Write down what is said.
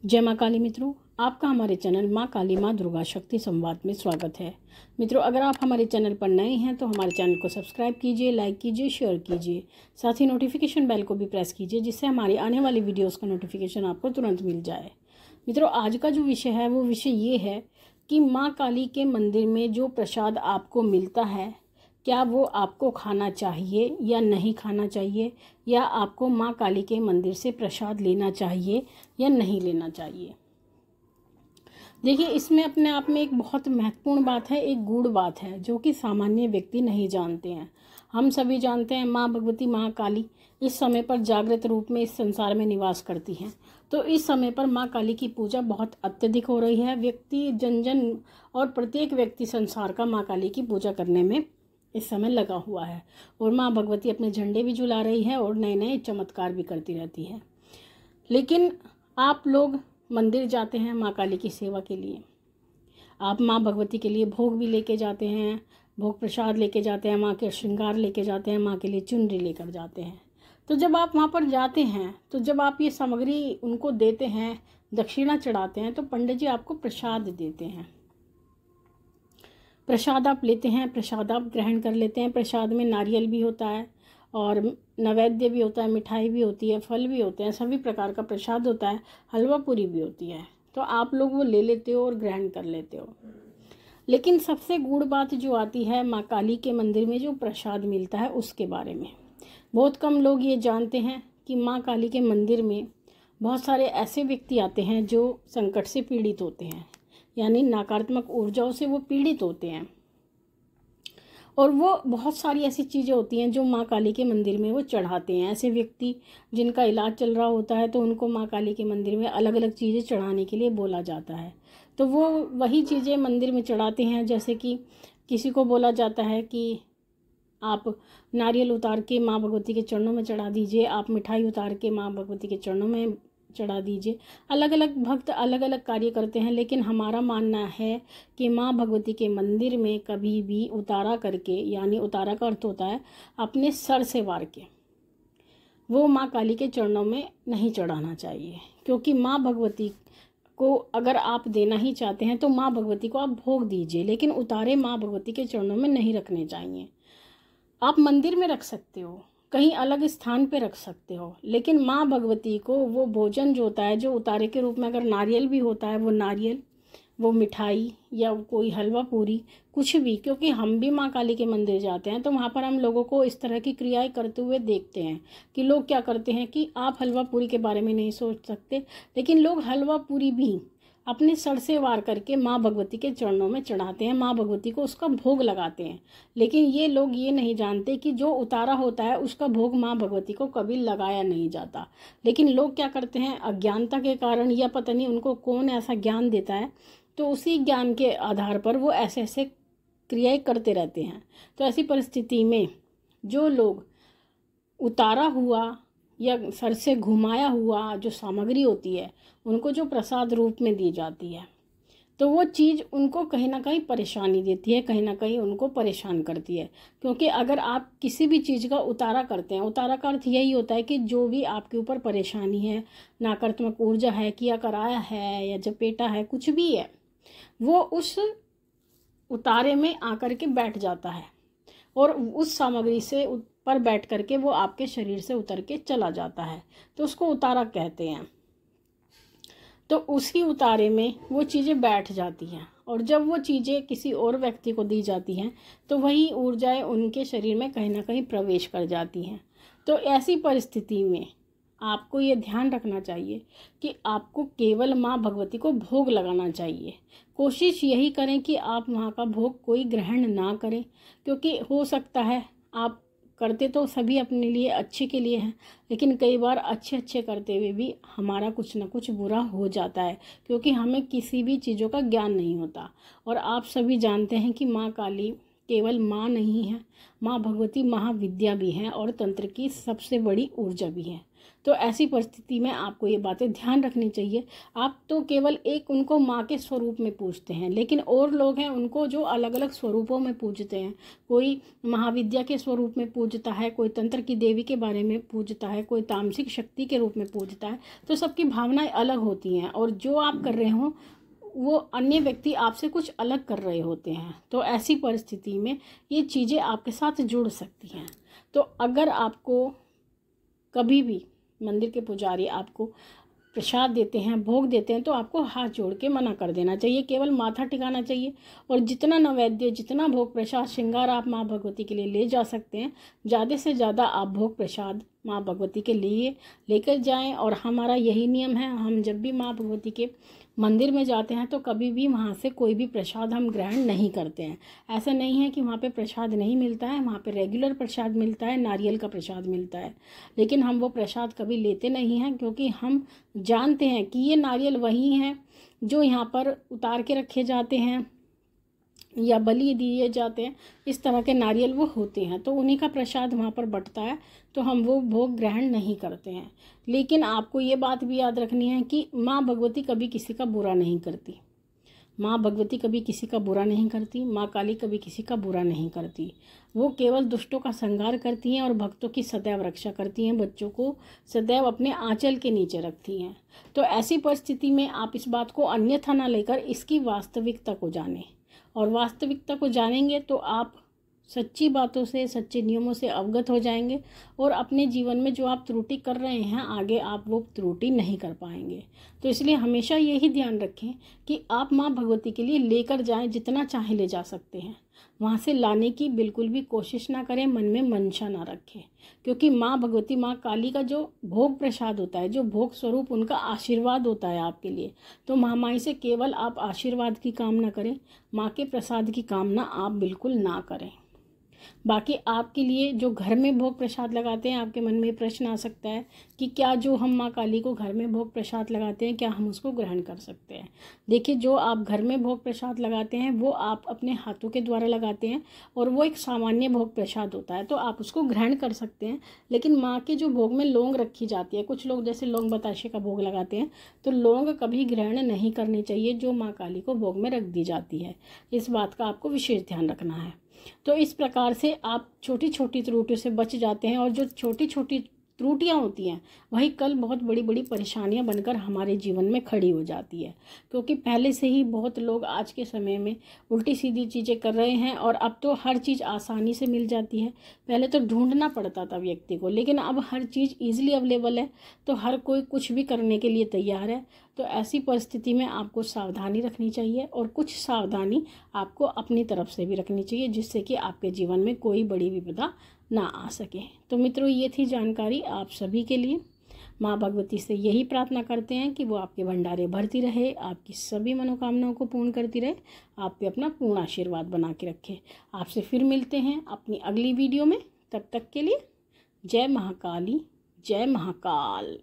जय माँ काली मित्रों, आपका हमारे चैनल माँ काली माँ दुर्गा शक्ति संवाद में स्वागत है। मित्रों, अगर आप हमारे चैनल पर नए हैं तो हमारे चैनल को सब्सक्राइब कीजिए, लाइक कीजिए, शेयर कीजिए। साथ ही नोटिफिकेशन बेल को भी प्रेस कीजिए, जिससे हमारी आने वाली वीडियोस का नोटिफिकेशन आपको तुरंत मिल जाए। मित्रों, आज का जो विषय है वो विषय ये है कि माँ काली के मंदिर में जो प्रसाद आपको मिलता है, क्या वो आपको खाना चाहिए या नहीं खाना चाहिए, या आपको माँ काली के मंदिर से प्रसाद लेना चाहिए या नहीं लेना चाहिए। देखिए, इसमें अपने आप में एक बहुत महत्वपूर्ण बात है, एक गूढ़ बात है जो कि सामान्य व्यक्ति नहीं जानते हैं। हम सभी जानते हैं माँ भगवती माँ काली इस समय पर जागृत रूप में इस संसार में निवास करती हैं। तो इस समय पर माँ काली की पूजा बहुत अत्यधिक हो रही है। व्यक्ति जन जन और प्रत्येक व्यक्ति संसार का माँ काली की पूजा करने में इस समय लगा हुआ है, और माँ भगवती अपने झंडे भी झुला रही है और नए नए चमत्कार भी करती रहती है। लेकिन आप लोग मंदिर जाते हैं माँ काली की सेवा के लिए, आप माँ भगवती के लिए भोग भी लेके जाते हैं, भोग प्रसाद लेके जाते हैं, माँ के श्रृंगार लेके जाते हैं, माँ के लिए चुनरी लेकर जाते हैं। तो जब आप वहाँ पर जाते हैं, तो जब आप ये सामग्री उनको देते हैं, दक्षिणा चढ़ाते हैं, तो पंडित जी आपको प्रसाद देते हैं। प्रसाद आप लेते हैं, प्रसाद आप ग्रहण कर लेते हैं। प्रसाद में नारियल भी होता है और नैवेद्य भी होता है, मिठाई भी होती है, फल भी होते हैं, सभी प्रकार का प्रसाद होता है, हलवा पूरी भी होती है। तो आप लोग वो ले लेते हो और ग्रहण कर लेते हो। लेकिन सबसे गूढ़ बात जो आती है माँ काली के मंदिर में जो प्रसाद मिलता है उसके बारे में। बहुत कम लोग ये जानते हैं कि माँ काली के मंदिर में बहुत सारे ऐसे व्यक्ति आते हैं जो संकट से पीड़ित होते हैं, यानी नकारात्मक ऊर्जाओं से वो पीड़ित होते हैं। और वो बहुत सारी ऐसी चीज़ें होती हैं जो माँ काली के मंदिर में वो चढ़ाते हैं। ऐसे व्यक्ति जिनका इलाज चल रहा होता है तो उनको माँ काली के मंदिर में अलग अलग चीज़ें चढ़ाने के लिए बोला जाता है। तो वो वही चीज़ें मंदिर में चढ़ाते हैं। जैसे कि किसी को बोला जाता है कि आप नारियल उतार के माँ भगवती के चरणों में चढ़ा दीजिए, आप मिठाई उतार के माँ भगवती के चरणों में चढ़ा दीजिए। अलग अलग भक्त अलग अलग कार्य करते हैं, लेकिन हमारा मानना है कि माँ भगवती के मंदिर में कभी भी उतारा करके, यानी उतारा का अर्थ होता है अपने सर से वार के, वो माँ काली के चरणों में नहीं चढ़ाना चाहिए। क्योंकि माँ भगवती को अगर आप देना ही चाहते हैं तो माँ भगवती को आप भोग दीजिए, लेकिन उतारे माँ भगवती के चरणों में नहीं रखने चाहिए। आप मंदिर में रख सकते हो, कहीं अलग स्थान पे रख सकते हो, लेकिन माँ भगवती को वो भोजन जो होता है, जो उतारे के रूप में अगर नारियल भी होता है, वो नारियल, वो मिठाई या कोई हलवा पूरी, कुछ भी, क्योंकि हम भी माँ काली के मंदिर जाते हैं तो वहाँ पर हम लोगों को इस तरह की क्रियाएं करते हुए देखते हैं कि लोग क्या करते हैं कि आप हलवा पूरी के बारे में नहीं सोच सकते, लेकिन लोग हलवा पूरी भी अपने सर से वार करके माँ भगवती के चरणों में चढ़ाते हैं, माँ भगवती को उसका भोग लगाते हैं। लेकिन ये लोग ये नहीं जानते कि जो उतारा होता है उसका भोग माँ भगवती को कभी लगाया नहीं जाता। लेकिन लोग क्या करते हैं, अज्ञानता के कारण, या पता नहीं उनको कौन ऐसा ज्ञान देता है, तो उसी ज्ञान के आधार पर वो ऐसे ऐसे क्रियाएं करते रहते हैं। तो ऐसी परिस्थिति में जो लोग उतारा हुआ या सर से घुमाया हुआ जो सामग्री होती है, उनको जो प्रसाद रूप में दी जाती है, तो वो चीज़ उनको कहीं ना कहीं परेशानी देती है, कहीं ना कहीं उनको परेशान करती है। क्योंकि अगर आप किसी भी चीज़ का उतारा करते हैं, उतारा का अर्थ यही होता है कि जो भी आपके ऊपर परेशानी है, नकारात्मक ऊर्जा है, किया कराया है या जपेटा है, कुछ भी है, वो उस उतारे में आकर के बैठ जाता है और उस सामग्री से पर बैठ करके वो आपके शरीर से उतर के चला जाता है। तो उसको उतारा कहते हैं। तो उसी उतारे में वो चीज़ें बैठ जाती हैं, और जब वो चीज़ें किसी और व्यक्ति को दी जाती हैं तो वही ऊर्जाएं उनके शरीर में कहीं ना कहीं प्रवेश कर जाती हैं। तो ऐसी परिस्थिति में आपको ये ध्यान रखना चाहिए कि आपको केवल माँ भगवती को भोग लगाना चाहिए। कोशिश यही करें कि आप वहाँ का भोग कोई ग्रहण ना करें, क्योंकि हो सकता है आप करते तो सभी अपने लिए अच्छे के लिए हैं, लेकिन कई बार अच्छे अच्छे करते हुए भी हमारा कुछ ना कुछ बुरा हो जाता है, क्योंकि हमें किसी भी चीज़ों का ज्ञान नहीं होता। और आप सभी जानते हैं कि माँ काली केवल माँ नहीं है, माँ भगवती महाविद्या भी हैं और तंत्र की सबसे बड़ी ऊर्जा भी है। तो ऐसी परिस्थिति में आपको ये बातें ध्यान रखनी चाहिए। आप तो केवल एक उनको माँ के स्वरूप में पूजते हैं, लेकिन और लोग हैं उनको जो अलग अलग स्वरूपों में पूजते हैं। कोई महाविद्या के स्वरूप में पूजता है, कोई तंत्र की देवी के बारे में पूजता है, कोई तामसिक शक्ति के रूप में पूजता है। तो सबकी भावनाएं अलग होती हैं और जो आप कर रहे हो वो अन्य व्यक्ति आपसे कुछ अलग कर रहे होते हैं। तो ऐसी परिस्थिति में ये चीज़ें आपके साथ जुड़ सकती हैं। तो अगर आपको कभी भी मंदिर के पुजारी आपको प्रसाद देते हैं, भोग देते हैं, तो आपको हाथ जोड़ के मना कर देना चाहिए, केवल माथा टिकाना चाहिए। और जितना नैवेद्य, जितना भोग प्रसाद श्रृंगार आप माँ भगवती के लिए ले जा सकते हैं, ज़्यादा से ज़्यादा आप भोग प्रसाद माँ भगवती के लिए लेकर जाएं। और हमारा यही नियम है, हम जब भी माँ भगवती के मंदिर में जाते हैं तो कभी भी वहाँ से कोई भी प्रसाद हम ग्रहण नहीं करते हैं। ऐसा नहीं है कि वहाँ पे प्रसाद नहीं मिलता है, वहाँ पे रेगुलर प्रसाद मिलता है, नारियल का प्रसाद मिलता है, लेकिन हम वो प्रसाद कभी लेते नहीं हैं, क्योंकि हम जानते हैं कि ये नारियल वही हैं जो यहाँ पर उतार के रखे जाते हैं या बलि दिए जाते हैं। इस तरह के नारियल वो होते हैं, तो उन्हीं का प्रसाद वहाँ पर बंटता है, तो हम वो भोग ग्रहण नहीं करते हैं। लेकिन आपको ये बात भी याद रखनी है कि माँ भगवती कभी किसी का बुरा नहीं करती। माँ भगवती कभी किसी का बुरा नहीं करती, माँ काली कभी किसी का बुरा नहीं करती। वो केवल दुष्टों का संहार करती हैं और भक्तों की सदैव रक्षा करती हैं, बच्चों को सदैव अपने आंचल के नीचे रखती हैं। तो ऐसी परिस्थिति में आप इस बात को अन्यथा ना लेकर इसकी वास्तविकता को जानें, और वास्तविकता को जानेंगे तो आप सच्ची बातों से, सच्चे नियमों से अवगत हो जाएंगे और अपने जीवन में जो आप त्रुटि कर रहे हैं आगे आप वो त्रुटि नहीं कर पाएंगे। तो इसलिए हमेशा यही ध्यान रखें कि आप माँ भगवती के लिए लेकर जाएं, जितना चाहे ले जा सकते हैं। वहाँ से लाने की बिल्कुल भी कोशिश ना करें, मन में मंशा ना रखें, क्योंकि माँ भगवती, माँ काली का जो भोग प्रसाद होता है, जो भोग स्वरूप उनका आशीर्वाद होता है आपके लिए। तो महामाई से केवल आप आशीर्वाद की कामना करें, माँ के प्रसाद की कामना आप बिल्कुल ना करें। बाकी आपके लिए जो घर में भोग प्रसाद लगाते हैं, आपके मन में प्रश्न आ सकता है कि क्या जो हम माँ काली को घर में भोग प्रसाद लगाते हैं, क्या हम उसको ग्रहण कर सकते हैं। देखिए, जो आप घर में भोग प्रसाद लगाते हैं वो आप अपने हाथों के द्वारा लगाते हैं और वो एक सामान्य भोग प्रसाद होता है, तो आप उसको ग्रहण कर सकते हैं। लेकिन माँ के जो भोग में लौंग रखी जाती है, कुछ लोग जैसे लौंग बताशे का भोग लगाते हैं, तो लौंग कभी ग्रहण नहीं करनी चाहिए जो माँ काली को भोग में रख दी जाती है। इस बात का आपको विशेष ध्यान रखना है। तो इस प्रकार से आप छोटी छोटी त्रुटियों से बच जाते हैं, और जो छोटी छोटी त्रुटियां होती हैं वही कल बहुत बड़ी बड़ी परेशानियां बनकर हमारे जीवन में खड़ी हो जाती है। क्योंकि पहले से ही बहुत लोग आज के समय में उल्टी सीधी चीज़ें कर रहे हैं, और अब तो हर चीज़ आसानी से मिल जाती है। पहले तो ढूंढना पड़ता था व्यक्ति को, लेकिन अब हर चीज़ ईजिली अवेलेबल है, तो हर कोई कुछ भी करने के लिए तैयार है। तो ऐसी परिस्थिति में आपको सावधानी रखनी चाहिए, और कुछ सावधानी आपको अपनी तरफ से भी रखनी चाहिए, जिससे कि आपके जीवन में कोई बड़ी विपदा ना आ सके। तो मित्रों, ये थी जानकारी आप सभी के लिए। माँ भगवती से यही प्रार्थना करते हैं कि वो आपके भंडारे भरती रहे, आपकी सभी मनोकामनाओं को पूर्ण करती रहे, आप पे अपना पूर्ण आशीर्वाद बना के रखे। आपसे फिर मिलते हैं अपनी अगली वीडियो में। तब तक के लिए जय महाकाली, जय महाकाल।